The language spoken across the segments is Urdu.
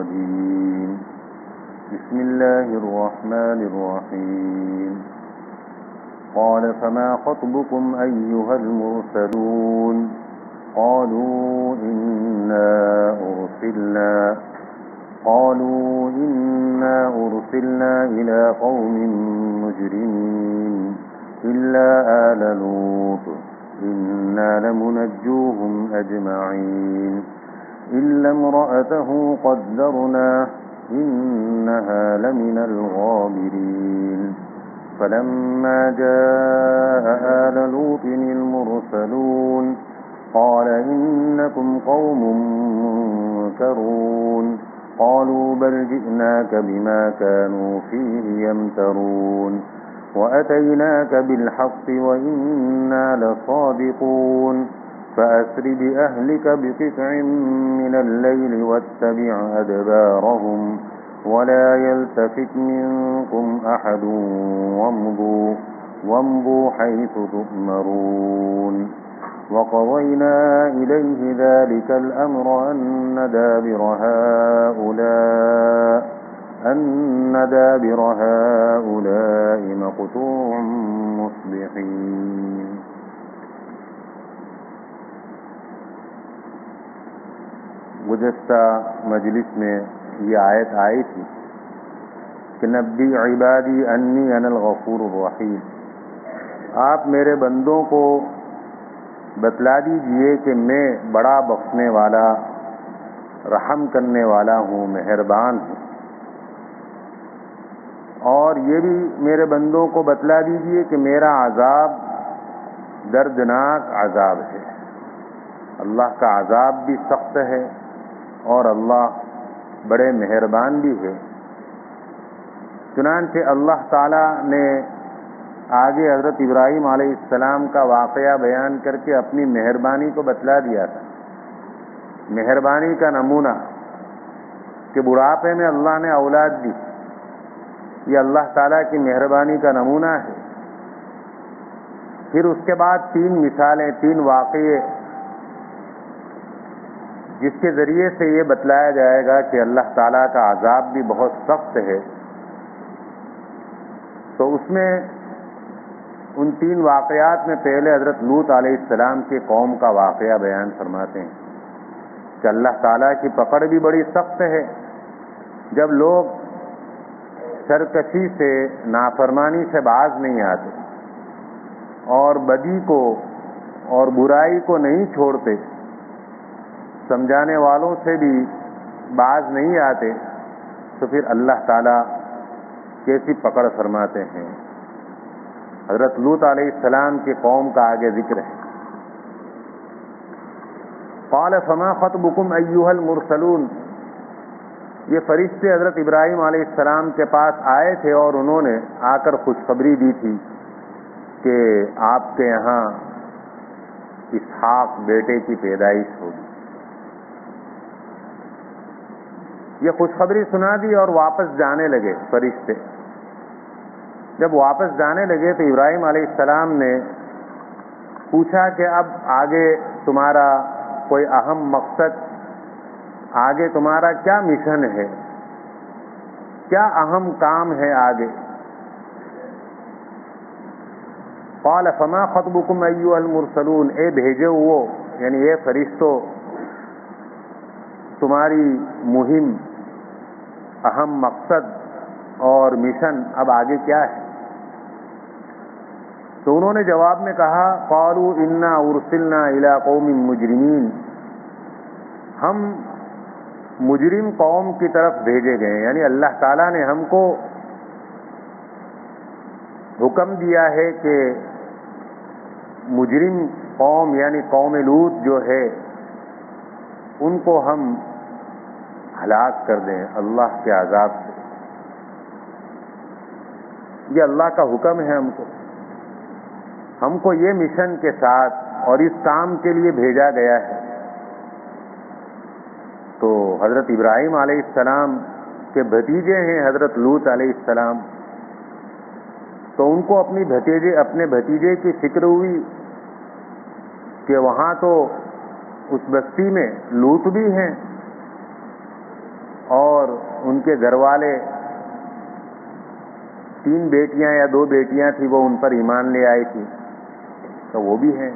الرجيم بسم الله الرحمن الرحيم قال فما خطبكم أيها المرسلون قالوا إنا أرسلنا إلى قوم مجرمين إلا آل لوط إنا لمنجوهم أجمعين إلا امرأته قدرنا إنها لمن الغابرين فلما جاء آل لوط المرسلون قال إنكم قوم منكرون قالوا بل جئناك بما كانوا فيه يمترون وأتيناك بالحق وإنا لصادقون فأسر بأهلك بقطع من الليل واتبع أدبارهم ولا يلتفت منكم أحد وامضوا حيث تؤمرون وقضينا إليه ذلك الأمر أن دابر هؤلاء مقطوع مصبحين. گزشتہ مجلس میں یہ آیت آئی تھی کہ نبی عبادی انی انا الغفور الرحیم، آپ میرے بندوں کو بتلا دیجئے کہ میں بڑا بخشنے والا، رحم کرنے والا ہوں، مہربان ہوں، اور یہ بھی میرے بندوں کو بتلا دیجئے کہ میرا عذاب دردناک عذاب ہے، اللہ کا عذاب بھی سخت ہے اور اللہ بڑے مہربان بھی ہے۔ چنانچہ اللہ تعالیٰ نے آگے حضرت ابراہیم علیہ السلام کا واقعہ بیان کر کے اپنی مہربانی کو بتلا دیا تھا، مہربانی کا نمونہ کہ بڑھاپے میں اللہ نے اولاد دی، یہ اللہ تعالیٰ کی مہربانی کا نمونہ ہے۔ پھر اس کے بعد 3 مثالیں، 3 واقعے جس کے ذریعے سے یہ بتلایا جائے گا کہ اللہ تعالیٰ کا عذاب بھی بہت سخت ہے۔ تو اس میں ان 3 واقعات میں پہلے حضرت لوط علیہ السلام کے قوم کا واقعہ بیان فرماتے ہیں کہ اللہ تعالیٰ کی پکڑ بھی بڑی سخت ہے جب لوگ سرکشی سے، نافرمانی سے باز نہیں آتے اور بدی کو اور برائی کو نہیں چھوڑتے، سمجھانے والوں سے بھی باز نہیں آتے، تو پھر اللہ تعالیٰ کیسی پکڑ فرماتے ہیں۔ حضرت لوط علیہ السلام کی قوم کا آگے ذکر ہے۔ قال فما خطبكم ایھا المرسلون، یہ فرشتے حضرت ابراہیم علیہ السلام کے پاس آئے تھے اور انہوں نے آ کر خوشخبری دی تھی کہ آپ کے یہاں اسحاق بیٹے کی پیدائش ہوگی۔ یہ خوشخبری سنا دی اور واپس جانے لگے فرشتے۔ جب واپس جانے لگے تو ابراہیم علیہ السلام نے پوچھا کہ اب آگے تمہارا کوئی اہم مقصد، آگے تمہارا کیا مشن ہے، کیا اہم کام ہے آگے؟ قال فما خطبكم ایھا المرسلون، اے بھیجے ہوئے یعنی اے فرشتوں، تمہاری مہم، اہم مقصد اور مشن اب آگے کیا ہے؟ تو انہوں نے جواب میں کہا قالوا انا ارسلنا الى قوم مجرمین، ہم مجرم قوم کی طرف بھیجے گئے، یعنی اللہ تعالیٰ نے ہم کو حکم دیا ہے کہ مجرم قوم یعنی قوم لوط جو ہے ان کو ہم ہلاک کر دیں اللہ کے عذاب سے۔ یہ اللہ کا حکم ہے ہم کو یہ مشن کے ساتھ اور اس کام کے لیے بھیجا گیا ہے۔ تو حضرت ابراہیم علیہ السلام کے بھتیجے ہیں حضرت لوط علیہ السلام، تو ان کو اپنے بھتیجے کی فکر ہوئی کہ وہاں تو اس بستی میں لوط بھی ہیں اور ان کے گھر والے 3 بیٹیاں یا 2 بیٹیاں تھیں، وہ ان پر ایمان لے آئی تھی، تو وہ بھی ہیں.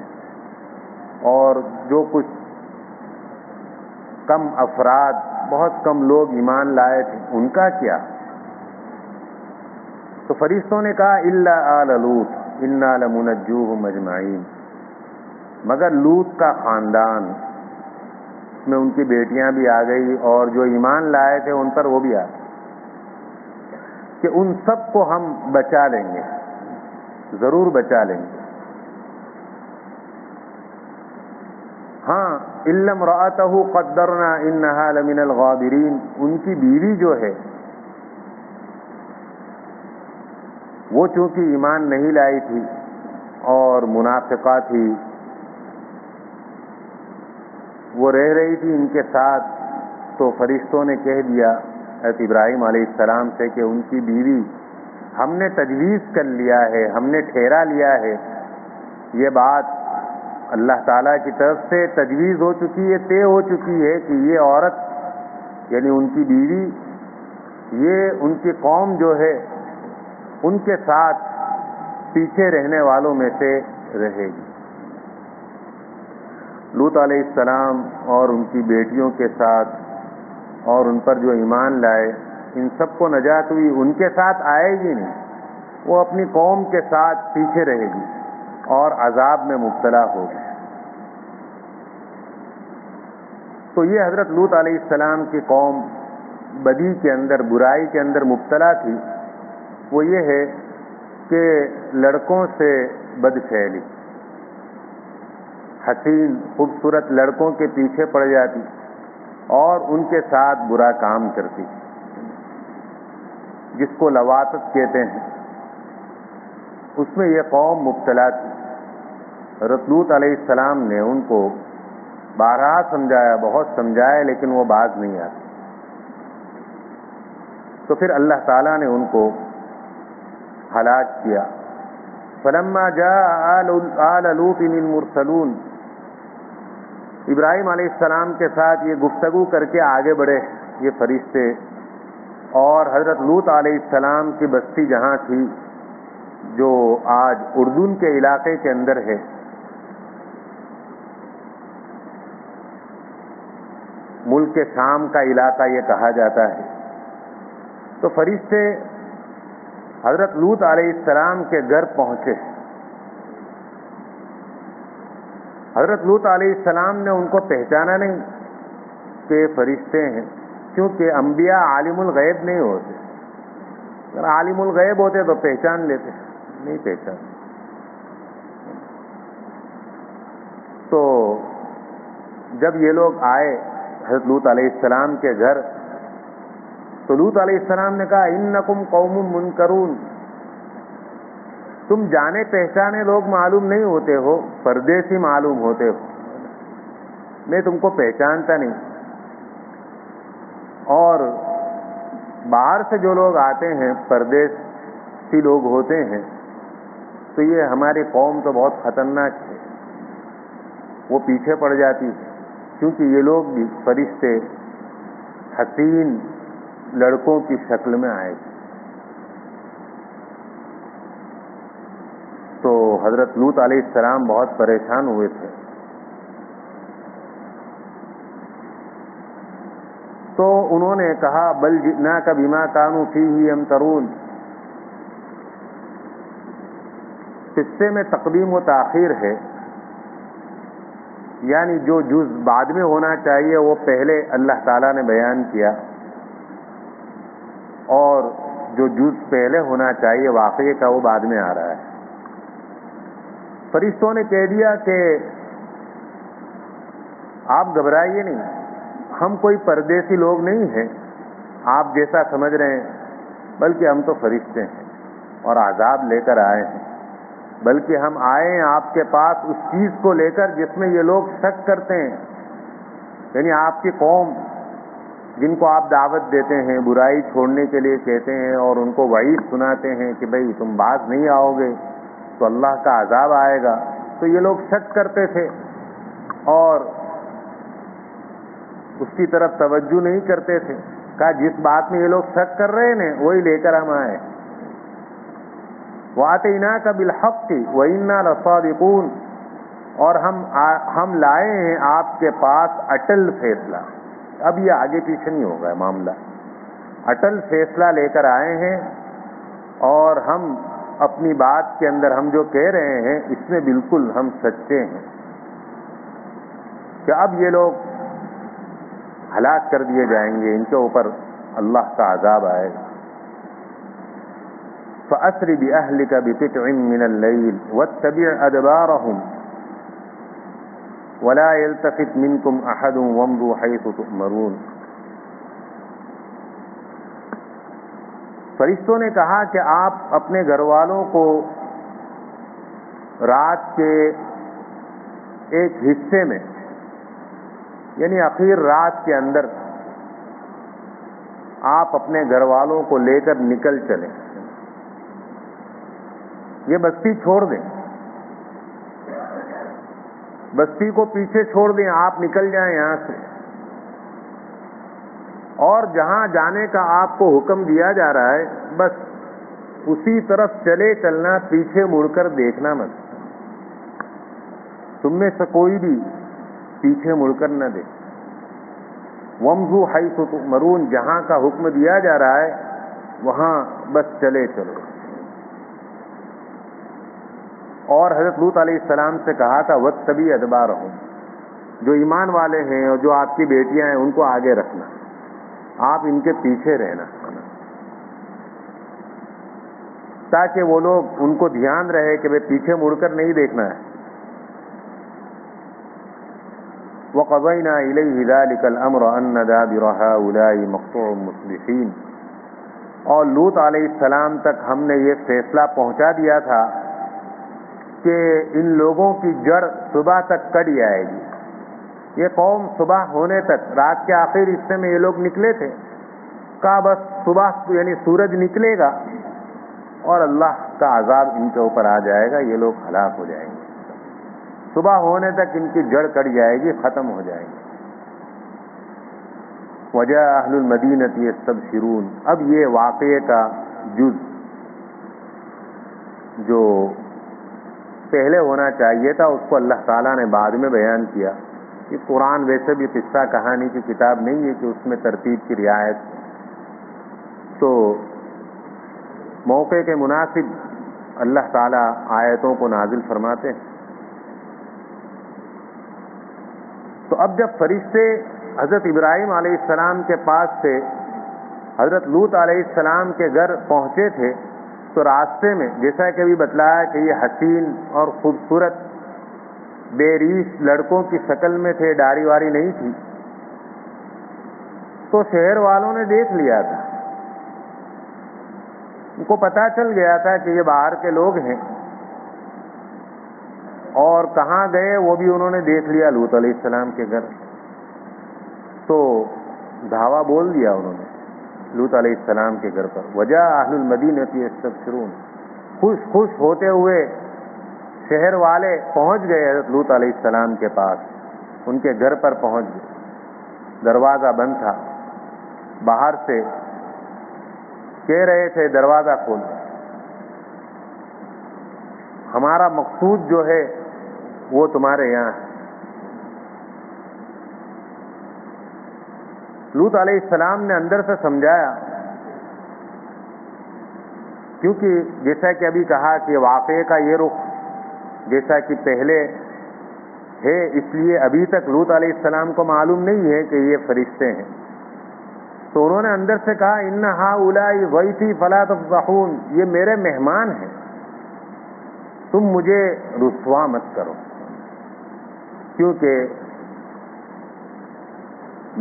اور جو کچھ کم افراد، بہت کم لوگ ایمان لائے تھے، ان کا کیا؟ تو فرشتوں نے کہا الا آل لوط انا لمنجوہم اجمعین، مگر لوط کا خاندان، اس میں ان کی بیٹیاں بھی آ گئی اور جو ایمان لائے تھے ان پر وہ بھی آ گئے، کہ ان سب کو ہم بچا لیں گے، ضرور بچا لیں گے. ہاں الا امرأتہ قدرنا انہا لمن الغابرین، ان کی بیوی جو ہے وہ چونکہ ایمان نہیں لائی تھی اور منافقہ تھی، وہ رہ رہی تھی ان کے ساتھ، تو فرشتوں نے کہہ دیا حضرت ابراہیم علیہ السلام سے کہ ان کی بیوی ہم نے تجویز کر لیا ہے، ہم نے ٹھہرا لیا ہے، یہ بات اللہ تعالیٰ کی طرف سے تجویز ہو چکی ہے، طے ہو چکی ہے کہ یہ عورت یعنی ان کی بیوی، یہ ان کی قوم جو ہے ان کے ساتھ پیچھے رہنے والوں میں سے رہے گی. لوط علیہ السلام اور ان کی بیٹیوں کے ساتھ اور ان پر جو ایمان لائے، ان سب کو نجات ہوئی، ان کے ساتھ آئے گی نہیں، وہ اپنی قوم کے ساتھ پیچھے رہے گی اور عذاب میں مبتلا ہوگی. تو یہ حضرت لوط علیہ السلام کی قوم بدی کے اندر، برائی کے اندر مبتلا تھی. وہ یہ ہے کہ لڑکوں سے بد فعلی، حسین خوبصورت لڑکوں کے پیچھے پڑ جاتی اور ان کے ساتھ برا کام کرتی، جس کو لواطت کہتے ہیں، اس میں یہ قوم مبتلا تھی. حضرت لوط علیہ السلام نے ان کو بارہا سمجھایا، بہت سمجھایا، لیکن وہ باز نہیں آتی. تو پھر اللہ تعالیٰ نے ان کو ہلاک کیا. فلما جاء آل لوط المرسلون، ابراہیم علیہ السلام کے ساتھ یہ گفتگو کر کے آگے بڑھے یہ فرشتے، اور حضرت لوط علیہ السلام کی بستی جہاں تھی، جو آج اردن کے علاقے کے اندر ہے، ملک شام کا علاقہ یہ کہا جاتا ہے. تو فرشتے حضرت لوط علیہ السلام کے گھر پہنچے. حضرت لوط علیہ السلام نے ان کو پہچانا نہیں کہ فرشتے ہیں، کیونکہ انبیاء عالم الغیب نہیں ہوتے. اگر عالم الغیب ہوتے تو پہچان لیتے، نہیں پہچان. تو جب یہ لوگ آئے حضرت لوط علیہ السلام کے گھر، تو لوط علیہ السلام نے کہا انکم قوم منکرون، تم جانے پہچانے لوگ معلوم نہیں ہوتے ہو، پردیسی معلوم ہوتے ہو، میں تم کو پہچانتا نہیں. اور باہر سے جو لوگ آتے ہیں، پردیسی لوگ ہوتے ہیں، تو یہ ہماری قوم تو بہت خطرناک ہے، وہ پیچھے پڑ جاتی ہے، کیونکہ یہ لوگ بھی فرشتے حسین لڑکوں کی شکل میں آئے تھے. تو حضرت لوط علیہ السلام بہت پریشان ہوئے تھے. تو انہوں نے کہا بل جئناک بما كانوا فيه يمترون. قصے میں تقدیم و تاخیر ہے، یعنی جو جز بعد میں ہونا چاہیے وہ پہلے اللہ تعالیٰ نے بیان کیا، اور جو جز پہلے ہونا چاہیے واقعے کا وہ بعد میں آ رہا ہے. فرشتوں نے کہہ دیا کہ آپ گھبرائیے نہیں، ہم کوئی پردیسی لوگ نہیں ہیں آپ جیسا سمجھ رہے ہیں، بلکہ ہم تو فرشتے ہیں اور عذاب لے کر آئے ہیں. بلکہ ہم آئے ہیں آپ کے پاس اس چیز کو لے کر جس میں یہ لوگ شک کرتے ہیں، یعنی آپ کی قوم جن کو آپ دعوت دیتے ہیں، برائی چھوڑنے کے لیے کہتے ہیں اور ان کو وعید سناتے ہیں کہ بھئی تم باز نہیں آؤ گے تو اللہ کا عذاب آئے گا، تو یہ لوگ شک کرتے تھے اور اس کی طرف توجہ نہیں کرتے تھے. کہا جس بات میں یہ لوگ شک کر رہے ہیں وہی لے کر ہم آئے. وَآتَيْنَاكَ بِالْحَقِّ وَإِنَّا لَصَادِقُونَ, اور ہم لائے ہیں آپ کے پاس اٹل فیصلہ. اب یہ آگے پیچھے نہیں ہوگا معاملہ, اٹل فیصلہ لے کر آئے ہیں, اور ہم اپنی بات کے اندر ہم جو کہہ رہے ہیں اس میں بالکل ہم سچے ہیں کہ اب یہ لوگ ہلاک کر دیے جائیں گے, ان کے اوپر اللہ کا عذاب آئے گا. فَأَسْرِ بِأَهْلِكَ بِقِطْعٍ مِّنَ اللَّيْلِ وَاتَّبِعْ أَدْبَارَهُمْ وَلَا يَلْتَفِتْ مِنكُمْ أَحَدٌ وَامْضُوا حَيْثُ تُؤْمَرُونَ. فرشتوں نے کہا کہ آپ اپنے گھر والوں کو رات کے ایک حصے میں, یعنی اخیر رات کے اندر آپ اپنے گھر والوں کو لے کر نکل چلیں, یہ بستی چھوڑ دیں, بستی کو پیچھے چھوڑ دیں, آپ نکل جائیں یہاں سے, اور جہاں جانے کا آپ کو حکم دیا جا رہا ہے بس اسی طرف چلے چلنا, پیچھے مڑ کر دیکھنا مت. تم میں سے کوئی بھی پیچھے مڑ کر نہ دیکھ. وَامْضُوا حَيْثُ تُؤْمَرُونَ, جہاں کا حکم دیا جا رہا ہے وہاں بس چلے چلو. اور حضرت لوط علیہ السلام سے کہا تھا وَاتَّبِعْ أَدْبَارَهُمْ, جو ایمان والے ہیں اور جو آپ کی بیٹیاں ہیں ان کو آگے رکھنا, آپ ان کے پیچھے رہنا, تاکہ وہ لوگ ان کو دھیان رہے کہ پیچھے مڑ کر نہیں دیکھنا ہے. وَقَضَيْنَا إِلَيْهِ ذَلِكَ الْأَمْرَ أَنَّ دَابِرَ هَؤُلَاءِ مَقْطُوعٌ مُصْبِحِينَ, اور لوط علیہ السلام تک ہم نے یہ فیصلہ پہنچا دیا تھا کہ ان لوگوں کی جڑ صبح تک کٹ جائے گی. یہ قوم صبح ہونے تک, رات کے آخر حصے میں یہ لوگ نکلے تھے, کہا بس صبح یعنی سورج نکلے گا اور اللہ کا عذاب ان کے اوپر آ جائے گا, یہ لوگ ہلاک ہو جائیں گے. صبح ہونے تک ان کی جڑ کٹ جائے گی, ختم ہو جائے گی. وَجَاءَ أَهْلُ الْمَدِينَةِ يَسْتَبْشِرُونَ, اب یہ واقعے کا جز جو پہلے ہونا چاہیے تھا اس کو اللہ تعالیٰ نے بعد میں بیان کیا. کہ قرآن ویسے بھی قصہ کہانی کی کتاب نہیں ہے کہ اس میں ترتیب کی رعایت, تو موقع کے مناسب اللہ تعالیٰ آیتوں کو نازل فرماتے ہیں. تو اب جب فرشتے حضرت ابراہیم علیہ السلام کے پاس سے حضرت لوط علیہ السلام کے گھر پہنچے تھے, تو راستے میں جیسا کہ ابھی بتلایا کہ یہ حسین اور خوبصورت بے ریش لڑکوں کی شکل میں تھے, داڑھی واری نہیں تھی, تو شہر والوں نے دیکھ لیا تھا, ان کو پتہ چل گیا تھا کہ یہ باہر کے لوگ ہیں, اور کہاں گئے وہ بھی انہوں نے دیکھ لیا لوط علیہ السلام کے گھر. تو دھاوا بول دیا انہوں نے لوط علیہ السلام کے گھر پر. وَجَاءَ أَهْلُ الْمَدِينَةِ يَسْتَبْشِرُونَ, خوش خوش ہوتے ہوئے شہر والے پہنچ گئے حضرت لوط علیہ السلام کے پاس, ان کے گھر پر پہنچ گئے. دروازہ بند تھا, باہر سے کہہ رہے تھے دروازہ کھول, ہمارا مقصود جو ہے وہ تمہارے یہاں ہے. لوط علیہ السلام نے اندر سے سمجھایا, کیونکہ جیسا کہ ابھی کہا کہ واقعے کا یہ رخ جیسا کہ پہلے ہے, اس لیے ابھی تک لوط علیہ السلام کو معلوم نہیں ہے کہ یہ فرشتے ہیں. تو انہوں نے اندر سے کہا ان ہؤلاء ضیفی فلا تفضحون, یہ میرے مہمان ہیں, تم مجھے رسوا مت کرو. کیونکہ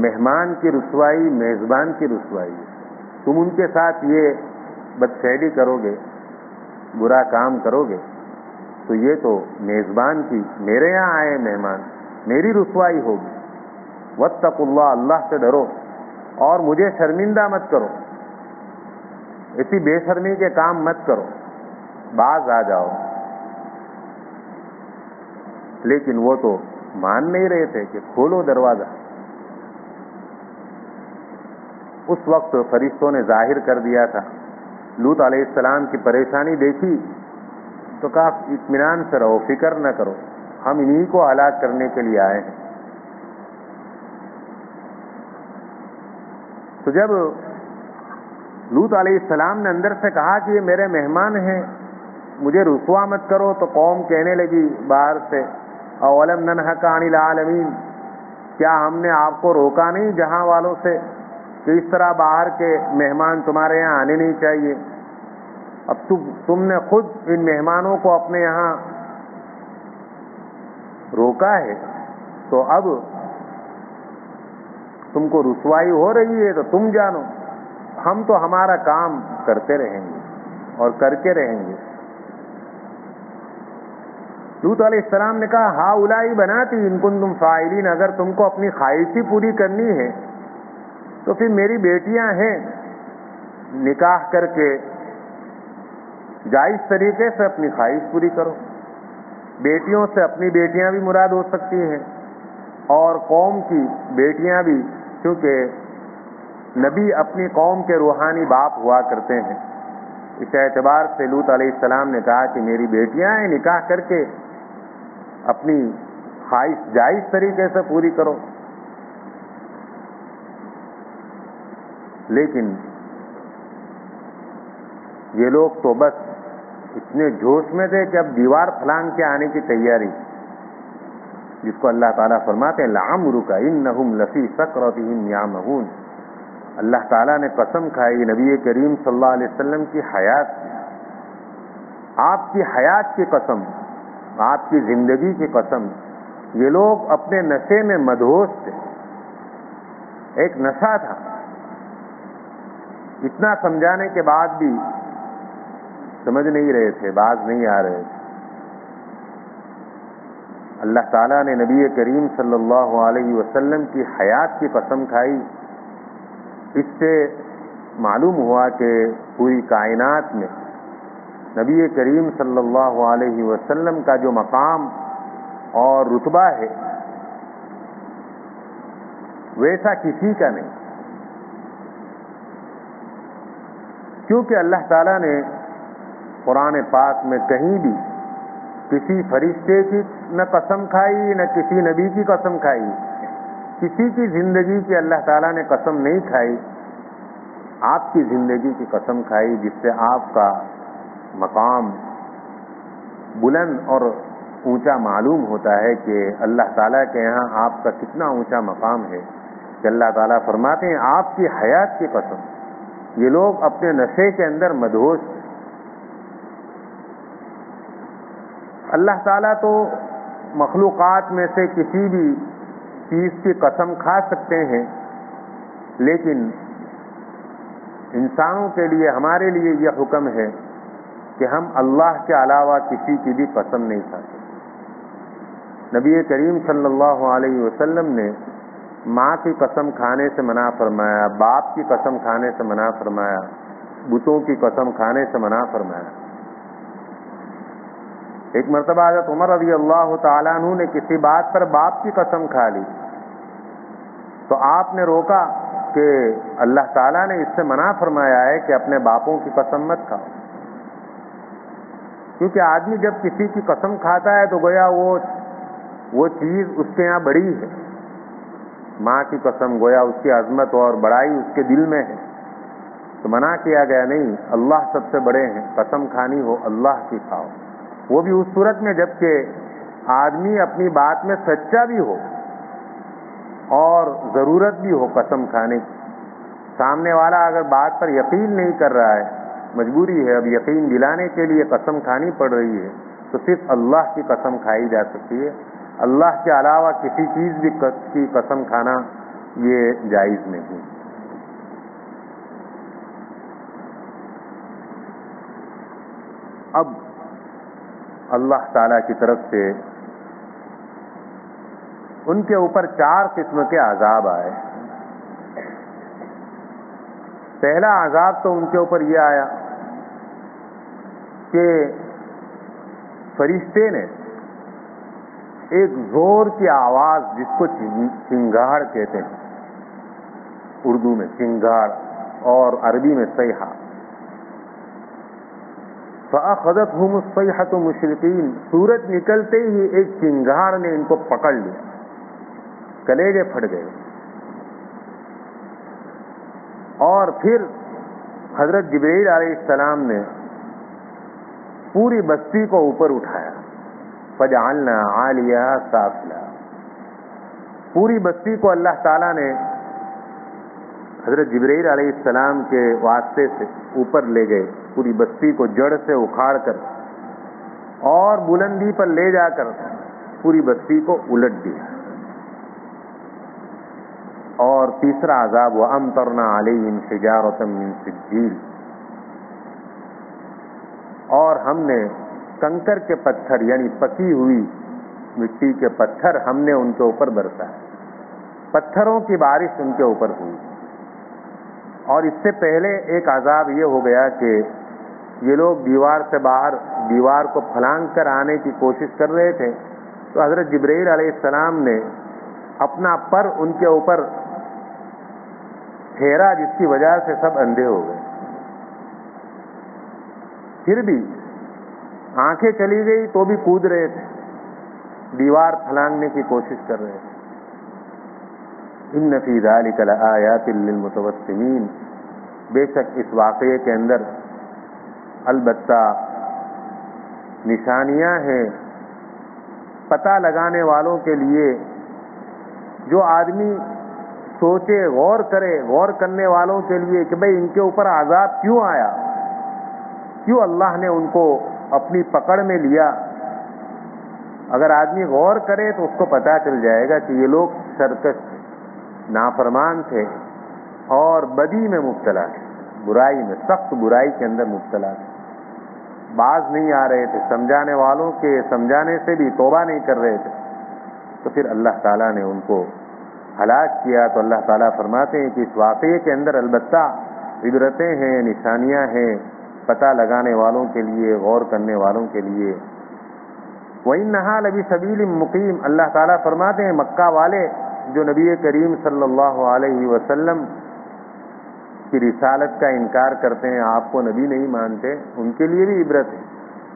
مہمان کی رسوائی میزبان کی رسوائی ہے. تم ان کے ساتھ یہ بدفعلی کرو گے, برا کام کرو گے, تو یہ تو میزبان کی, میرے یہاں آئے مہمان, میری رسوائی ہوگی. واتقوا اللہ, اللہ سے ڈرو اور مجھے شرمندہ مت کرو, ایسی بے شرمی کے کام مت کرو, باز آ جاؤ. لیکن وہ تو مان نہیں رہے تھے کہ کھولو دروازہ. اس وقت فرشتوں نے ظاہر کر دیا تھا. لوط علیہ السلام کی پریشانی دیکھی تو کہا اطمینان سے رہو، فکر نہ کرو، ہم انہی کو ہلاک کرنے کے لیے آئے ہیں. تو جب لوط علیہ السلام نے اندر سے کہا کہ یہ میرے مہمان ہیں، مجھے رسوا مت کرو، تو قوم کہنے لگی باہر سے اولم ننہک عن العالمین، کیا ہم نے آپ کو روکا نہیں جہاں والوں سے کہ اس طرح باہر کے مہمان تمہارے یہاں آنے نہیں چاہیے؟ اب تم نے خود ان مہمانوں کو اپنے یہاں روکا ہے، تو اب تم کو رسوائی ہو رہی ہے تو تم جانو، ہم تو ہمارا کام کرتے رہیں گے اور کر کے رہیں گے. لوط علیہ السلام نے کہا ہؤلاء بناتی ان کنتم فاعلین، اگر تم کو اپنی خواہش ہی پوری کرنی ہے تو پھر میری بیٹیاں ہیں، نکاح کر کے جائز طریقے سے اپنی خواہش پوری کرو. بیٹیوں سے اپنی بیٹیاں بھی مراد ہو سکتی ہیں اور قوم کی بیٹیاں بھی، کیونکہ نبی اپنی قوم کے روحانی باپ ہوا کرتے ہیں. اس اعتبار سے لوط علیہ السلام نے کہا کہ میری بیٹیاں ہیں، نکاح کر کے اپنی خواہش جائز طریقے سے پوری کرو. لیکن یہ لوگ تو بس اتنے جوش میں تھے کہ اب دیوار پھلانگ کے آنے کی تیاری، جس کو اللہ تعالیٰ فرماتے ہیں لعمرک انہم لفی سکرتہم یعمہون. اللہ تعالیٰ نے قسم کھائی نبی کریم صلی اللہ علیہ وسلم کی حیات کی، آپ کی حیات کی قسم، آپ کی زندگی کی قسم، یہ لوگ اپنے نشے میں مدہوش تھے. ایک نشہ تھا. اتنا سمجھانے کے بعد بھی سمجھ نہیں رہے تھے، باز نہیں آ رہے تھے. اللہ تعالیٰ نے نبی کریم صلی اللہ علیہ وسلم کی حیات کی قسم کھائی. اس سے معلوم ہوا کہ پوری کائنات میں نبی کریم صلی اللہ علیہ وسلم کا جو مقام اور رتبہ ہے ویسا کسی کا نہیں، کیونکہ اللہ تعالیٰ نے قرآن پاک میں کہیں بھی کسی فرشتے کی نہ قسم کھائی نہ کسی نبی کی قسم کھائی، کسی کی زندگی کی اللہ تعالیٰ نے قسم نہیں کھائی. آپ کی زندگی کی قسم کھائی جس سے آپ کا مقام بلند اور اونچا معلوم ہوتا ہے کہ اللہ تعالیٰ کے یہاں آپ کا کتنا اونچا مقام ہے. کہ اللہ تعالیٰ فرماتے ہیں آپ کی حیات کی قسم، یہ لوگ اپنے نشے کے اندر مدہوش ہیں. اللہ تعالیٰ تو مخلوقات میں سے کسی بھی چیز کی قسم کھا سکتے ہیں، لیکن انسانوں کے لیے، ہمارے لیے یہ حکم ہے کہ ہم اللہ کے علاوہ کسی کی بھی قسم نہیں کھا سکتے. نبی کریم صلی اللہ علیہ وسلم نے ماں کی قسم کھانے سے منع فرمایا، باپ کی قسم کھانے سے منع فرمایا، بتوں کی قسم کھانے سے منع فرمایا. ایک مرتبہ حضرت عمر رضی اللہ تعالیٰ عنہ نے کسی بات پر باپ کی قسم کھا لی تو آپ نے روکا کہ اللہ تعالیٰ نے اس سے منع فرمایا ہے کہ اپنے باپوں کی قسم مت کھاؤ. کیونکہ آدمی جب کسی کی قسم کھاتا ہے تو گویا وہ چیز اس کے یہاں بڑی ہے. ماں کی قسم گویا اس کی عظمت اور بڑائی اس کے دل میں ہے، تو منع کیا گیا نہیں، اللہ سب سے بڑے ہیں، قسم کھانی ہو اللہ کی کھاؤ. وہ بھی اس صورت میں جب کہ آدمی اپنی بات میں سچا بھی ہو اور ضرورت بھی ہو قسم کھانے کی. سامنے والا اگر بات پر یقین نہیں کر رہا ہے، مجبوری ہے، اب یقین دلانے کے لیے قسم کھانی پڑ رہی ہے، تو صرف اللہ کی قسم کھائی جا سکتی ہے. اللہ کے علاوہ کسی چیز بھی کی قسم کھانا یہ جائز نہیں. اب اللہ تعالیٰ کی طرف سے ان کے اوپر 4 قسم کے عذاب آئے. پہلا عذاب تو ان کے اوپر یہ آیا کہ فرشتے نے ایک زور کی آواز، جس کو چنگاڑ کہتے ہیں، اردو میں چنگاڑ اور عربی میں صیحہ. فَأَخَذَتْهُمُ الصَّيْحَةُ مُشْرِقِينَ، سورج نکلتے ہی ایک چنگاڑ نے ان کو پکڑ لیا، کلیجے پھٹ گئے. اور پھر حضرت جبرائیل علیہ السلام نے پوری بستی کو اوپر اٹھایا. فَجَعَلْنَا عَالِيَهَا سَافِلًا، پوری بستی کو اللہ تعالیٰ نے حضرت جبرائیل علیہ السلام کے واسطے سے اوپر لے گئے، پوری بستی کو جڑ سے اکھاڑ کر اور بلندی پر لے جا کر پوری بستی کو الٹ دیا. اور تیسرا عذاب وَأَمْطَرْنَا عَلَيْهِمْ حِجَارَةً مِّن سِجِّيلٍ، اور ہم نے کنکر کے پتھر یعنی پکی ہوئی مٹی کے پتھر ہم نے ان کے اوپر برسائے. پتھروں کی بارش ان کے اوپر ہوئی. اور اس سے پہلے ایک عذاب یہ ہو گیا کہ یہ لوگ دیوار سے باہر دیوار کو پھلانگ کر آنے کی کوشش کر رہے تھے، تو حضرت جبرائیل علیہ السلام نے اپنا پر ان کے اوپر پھیرا، جس کی وجہ سے سب اندھے ہو گئے. پھر بھی آنکھیں چلی گئی تو بھی کود رہے تھے، دیوار پھلانگنے کی کوشش کر رہے تھے. ان فی ذلک لآیات للمتوسمین، بے شک اس واقعے کے اندر البتہ نشانیاں ہیں پتہ لگانے والوں کے لیے. جو آدمی سوچے، غور کرے، غور کرنے والوں کے لیے کہ بھئی ان کے اوپر عذاب کیوں آیا، کیوں اللہ نے ان کو اپنی پکڑ میں لیا. اگر آدمی غور کرے تو اس کو پتہ چل جائے گا کہ یہ لوگ سرکش تھے، نافرمان تھے اور بدی میں مبتلا تھے، برائی میں، سخت برائی کے اندر مبتلا تھے. باز نہیں آ رہے تھے، سمجھانے والوں کے سمجھانے سے بھی توبہ نہیں کر رہے تھے. تو پھر اللہ تعالیٰ نے ان کو ہلاک کیا. تو اللہ تعالیٰ فرماتے ہیں کہ اس واقعے کے اندر البتہ عبرتیں ہیں، نشانیاں ہیں پتہ لگانے والوں کے لیے، غور کرنے والوں کے لیے. وَإِنَّهَا لَبِسَبِيلٍ مُقِيمٍ، اللہ تعالیٰ فرماتے ہیں مکہ والے جو نبی کریم صلی اللہ علیہ وسلم کی رسالت کا انکار کرتے ہیں، آپ کو نبی نہیں مانتے، ان کے لیے بھی عبرت ہے.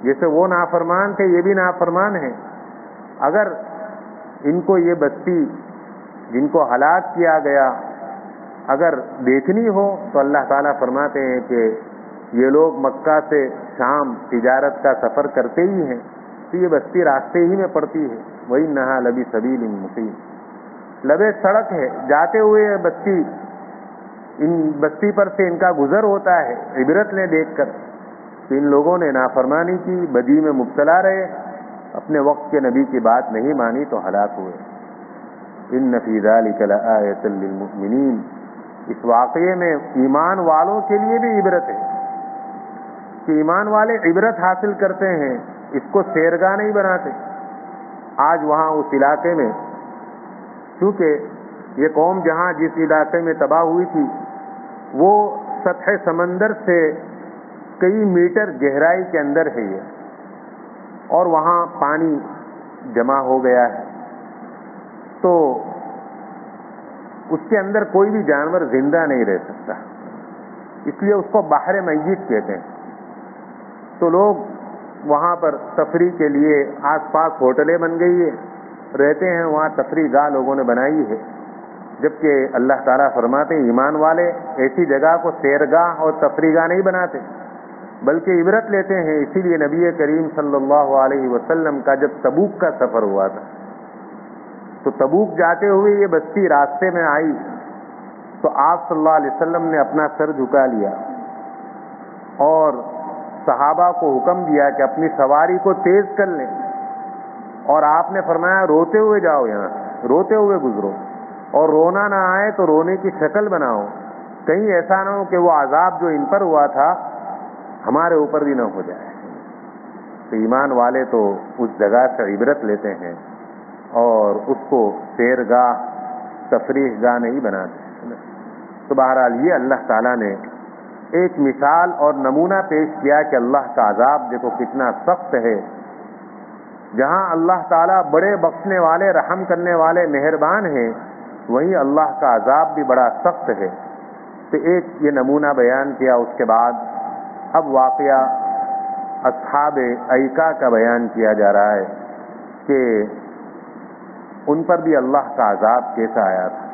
جیسے وہ نافرمان تھے یہ بھی نافرمان ہیں. اگر ان کو یہ بستی جن کو ہلاک کیا گیا اگر دیکھنی ہو تو اللہ تعالیٰ فرماتے ہیں کہ یہ لوگ مکہ سے شام تجارت کا سفر کرتے ہی ہیں، تو یہ بستی راستے ہی میں پڑتی ہے. وَإِنَّهَا لَبِسَبِيلٍ مُقِيمٍ، لبے سڑک ہے، جاتے ہوئے بستی، ان بستی پر سے ان کا گزر ہوتا ہے. عبرت لیں دیکھ کر کہ ان لوگوں نے نافرمانی کی، بدی میں مبتلا رہے، اپنے وقت کے نبی کی بات نہیں مانی تو ہلاک ہوئے. ان فی ذلک لآیۃ للمؤمنین، اس واقعے میں ایمان والوں کے لیے بھی عبرت ہے کہ ایمان والے عبرت حاصل کرتے ہیں، اس کو سیرگاہ نہیں بناتے. آج وہاں اس علاقے میں چونکہ یہ قوم جہاں جس علاقے میں تباہ ہوئی تھی وہ سطح سمندر سے کئی میٹر گہرائی کے اندر ہے یہ، اور وہاں پانی جمع ہو گیا ہے، تو اس کے اندر کوئی بھی جانور زندہ نہیں رہ سکتا، اس لیے اس کو بحر میت کہتے ہیں. تو لوگ وہاں پر تفریح کے لیے آس پاس ہوٹلیں بن گئی ہے، رہتے ہیں وہاں، تفریح گاہ لوگوں نے بنائی ہے. جبکہ اللہ تعالیٰ فرماتے ہیں ایمان والے ایسی جگہ کو سیرگاہ اور تفریح گاہ نہیں بناتے بلکہ عبرت لیتے ہیں. اسی لیے نبی کریم صلی اللہ علیہ وسلم کا جب تبوک کا سفر ہوا تھا تو تبوک جاتے ہوئے یہ بستی راستے میں آئی تو آپ صلی اللہ علیہ وسلم نے اپنا سر جھکا لیا اور صحابہ کو حکم دیا کہ اپنی سواری کو تیز کر لیں، اور آپ نے فرمایا روتے ہوئے جاؤ، یہاں روتے ہوئے گزرو، اور رونا نہ آئے تو رونے کی شکل بناؤ، کہیں ایسا نہ ہو کہ وہ عذاب جو ان پر ہوا تھا ہمارے اوپر بھی نہ ہو جائے. تو ایمان والے تو اس جگہ سے عبرت لیتے ہیں اور اس کو سیرگاہ تفریح گاہ نہیں بناتے. تو بہرحال یہ اللہ تعالیٰ نے ایک مثال اور نمونہ پیش کیا کہ اللہ کا عذاب دیکھو کتنا سخت ہے. جہاں اللہ تعالیٰ بڑے بخشنے والے، رحم کرنے والے، مہربان ہیں، وہیں اللہ کا عذاب بھی بڑا سخت ہے۔ تو ایک یہ نمونہ بیان کیا، اس کے بعد اب واقعہ اصحاب ایکا کا بیان کیا جا رہا ہے کہ ان پر بھی اللہ کا عذاب کیسا آیا تھا۔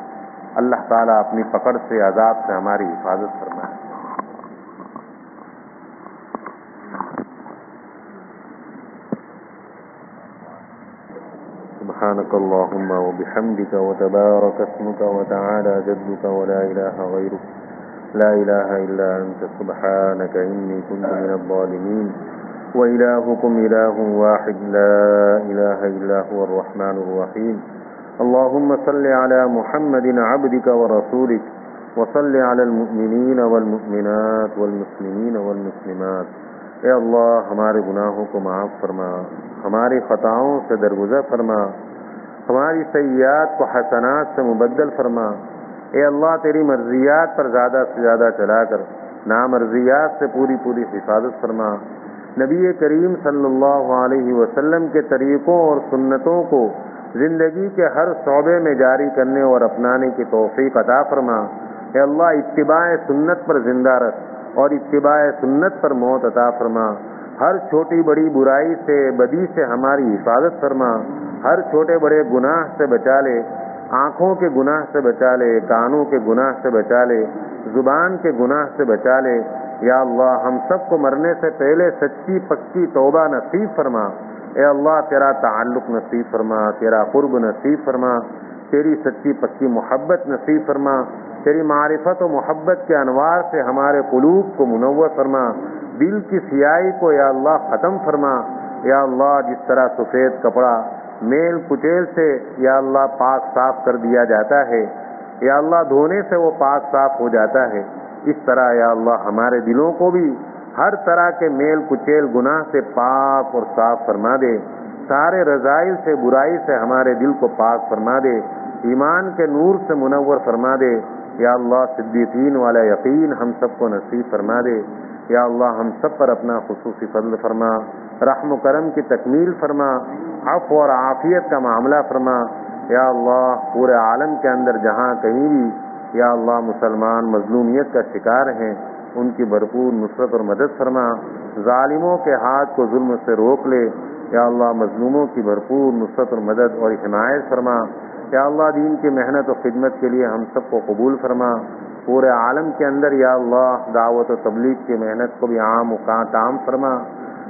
اللہ تعالیٰ اپنی پکڑ سے، عذاب سے ہماری حفاظت فرمائے۔ سبحانك اللهم وبحمدك وتبارك اسمك وتعالى جدك ولا إله غيرك لا إله إلا أنت سبحانك إني كنت من الظالمين وإلهكم إله واحد لا إله إلا هو الرحمن الرحيم اللهم صل على محمد عبدك ورسولك وصل على المؤمنين والمؤمنات والمسلمين والمسلمات۔ اے اللہ ہمارے گناہوں کو معاف فرما، ہماری خطاؤں سے درگزر فرما، ہماری سیئات کو حسنات سے مبدل فرما۔ اے اللہ تیری مرضیات پر زیادہ سے زیادہ چلا کر نامرضیات سے پوری پوری حفاظت فرما۔ نبی کریم صلی اللہ علیہ وسلم کے طریقوں اور سنتوں کو زندگی کے ہر شعبے میں جاری کرنے اور اپنانے کی توفیق عطا فرما۔ اے اللہ اتباع سنت پر زندہ رکھ اور اتباع سنت پر موت عطا فرما۔ ہر چھوٹی بڑی برائی سے، بدی سے ہماری حفاظت فرما۔ ہر چھوٹے بڑے گناہ سے بچا لے، آنکھوں کے گناہ سے بچا لے، کانوں کے گناہ سے بچا لے، زبان کے گناہ سے بچا لے۔ یا اللہ ہم سب کو مرنے سے پہلے سچی پکی توبہ نصیب فرما۔ اے اللہ تیرا تعلق نصیب فرما، تیرا قرب نصیب فرما، تیری سچی پکی محبت نصیب فرما، تیری معرفت و محبت کے انوار سے ہمارے قلوب کو منور فرما، دل کی سیاہی کو یا اللہ ختم فرما۔ یا اللہ جس طرح سفید کپڑا میل کچیل سے یا اللہ پاک صاف کر دیا جاتا ہے، یا اللہ دھونے سے وہ پاک صاف ہو جاتا ہے، اس طرح یا اللہ ہمارے دلوں کو بھی ہر طرح کے میل کچیل گناہ سے پاک اور صاف فرما دے، سارے رذائل سے، برائی سے ہمارے دل کو پاک فرما دے، ایمان کے نور سے منور فرما دے۔ یا اللہ صدیقین والا یقین ہم سب کو نصیب فرما دے۔ یا اللہ ہم سب پر اپنا خصوصی فضل فرما، رحم و کرم کی تکمیل فرما، عفو اور عافیت کا معاملہ فرما۔ یا اللہ پورے عالم کے اندر جہاں کہیں بھی یا اللہ مسلمان مظلومیت کا شکار ہیں، ان کی بھرپور نصرت اور مدد فرما، ظالموں کے ہاتھ کو ظلم سے روک لے۔ یا اللہ مظلوموں کی بھرپور نصرت اور مدد اور حمایت فرما۔ یا اللہ دین کی محنت و خدمت کے لیے ہم سب کو قبول فرما۔ پورے عالم کے اندر یا اللہ دعوت و تبلیغ کی محنت کو بھی عام و تام فرما،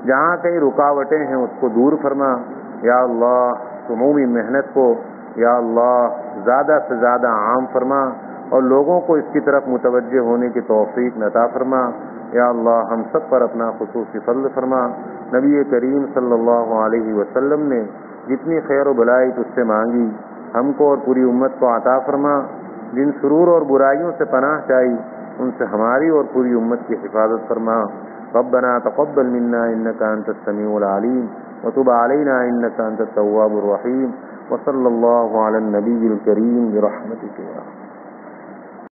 جہاں کئی رکاوٹیں ہیں اس کو دور فرما۔ یا اللہ عمومی محنت کو یا اللہ زیادہ سے زیادہ عام فرما اور لوگوں کو اس کی طرف متوجہ ہونے کی توفیق عطا فرما۔ یا اللہ ہم سب پر اپنا خصوصی فضل فرما۔ نبی کریم صلی اللہ علیہ وسلم نے جتنی خیر و بلائی تجھ سے مانگی ہم کو اور پوری امت کو عطا فرما، جن سرور اور برائیوں سے پناہ چاہی ان سے ہماری اور پوری امت کی حفاظت فرما۔ ربنا تقبل منا انك انت السميع العليم وتب علينا انك انت التواب الرحيم وصلى الله على النبي الكريم برحمتك يا